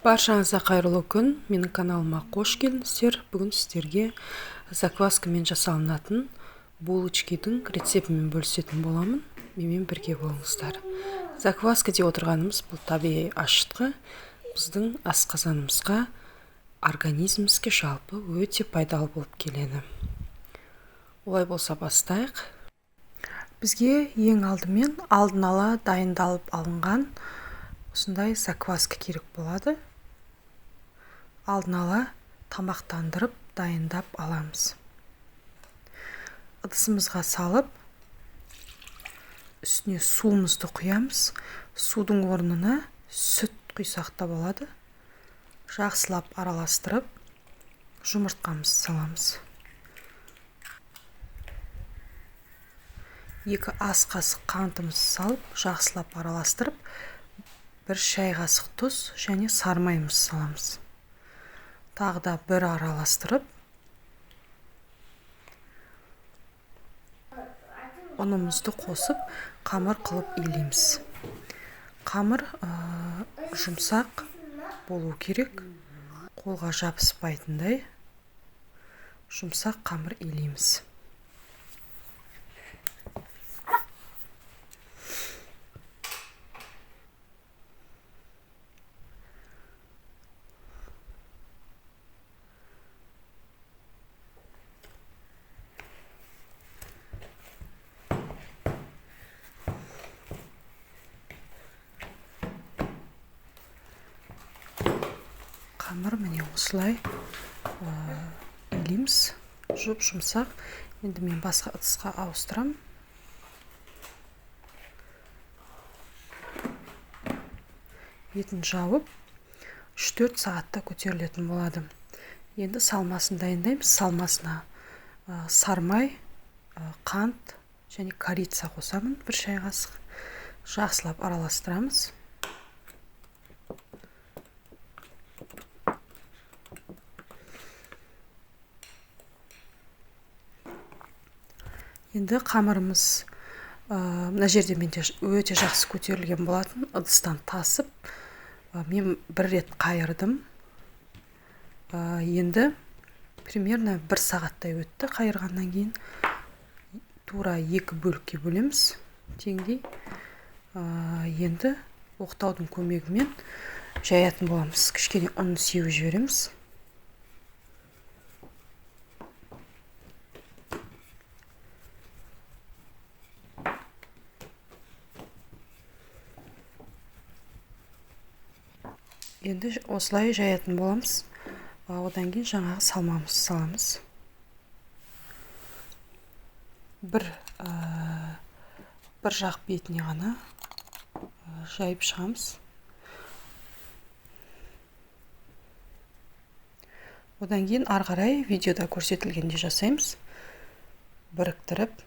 Баршаңызға қайырлы күн. Менің каналыма қош келдіңіздер. Бүгін сіздерге закваскамен жасалынатын булочкидің рецептімен бөлісетін боламын. Менімен бірге болыңыздар. Закваска деп отырғанымыз бұл табиғи ашытқы біздің асқазанымызға, организмімізге жалпы өте пайдалы болып келеді. Олай болса бастайық. Бізге ең алдын ала дайындалып алынған осындай закваска керек болады. Алдын ала тамақтандырып дайындап аламыз. Ыдысымызға салып, үстіне суымызды құямыз. Судың орнына сүт құйсақ та болады. Жақсылап араластырып, жұмыртқамызды саламыз. 2 ас қасық қантымызды салып, жақсылап араластырып, 1 шай қасық тұз және сары майымызды саламыз. Тағы да бір араластырып, ұнымызды қосып, қамыр қылып илейміз. Қамыр жұмсақ болу керек, қолға жабыспайтындай жұмсақ қамыр илейміз. Қамыр міне осылай илейміз, жұмсақ. Енді мен басқа ыдысқа ауыстырам. Бетін жауып 3-4 сағатта көтерілетін болады. Енді салмасын дайындаймыз. Салмасына сары май, қант және корица қосамын, 1 шай қасық. Жақсылап араластырамыз. Енді қамырымыз мына жерде менде өте жақсы көтерілген болатын. Ыдыстан тасып, мен 1 рет қайырдым. Енді примерно 1 сағаттай өтті. Қайырғаннан кейін тура 2 бөлікке бөлеміз. Теңдей. Енді оқтаудың көмегімен жаятын боламыз. Кішкене ұн сеуіп жібереміз. Енді осылай жаятын боламыз. Одан кейін жаңағы салмамызды саламыз. Бір жақ бетіне ғана жайып шығамыз. Одан кейін ары қарай видеода көрсетілгенде жасаймыз. Біріктіріп,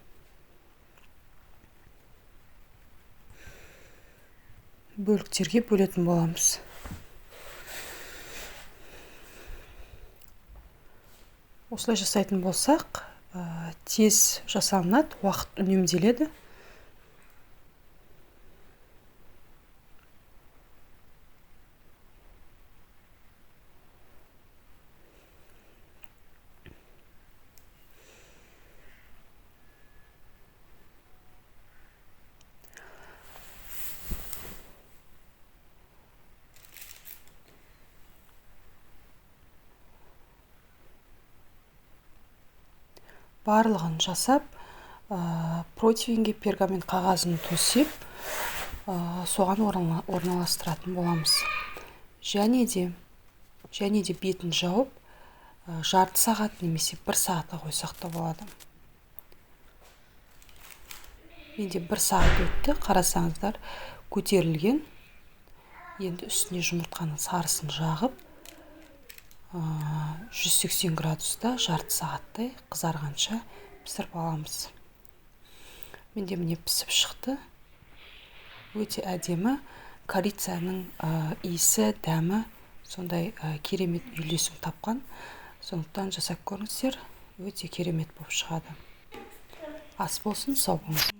бөліктерге бөлетін боламыз. Осылай жасайтын болсақ, тез жасалынады, уақыт үнемделеді. Барлығын жасап, противеньге пергамент қағазын төсеп, соған орналастыратын боламыз. Және де бетін жауып, жарты сағат немесе 1 сағатқа қойсақ та болады. Менде 1 сағат өтті, қарасаңыздар, көтерілген. Енді үстіне жұмыртқаның сарысын жағып, 180 градуста жарты сағаттай қызарғанша пісіріп аламыз. Менде міне пісіп шықты. Өте әдемі. Корицаның иісі, дәмі сондай керемет үйлесім тапқан. Сондықтан жасап көріңіздер, өте керемет болып шығады. Ас болсын, сау болыңыз.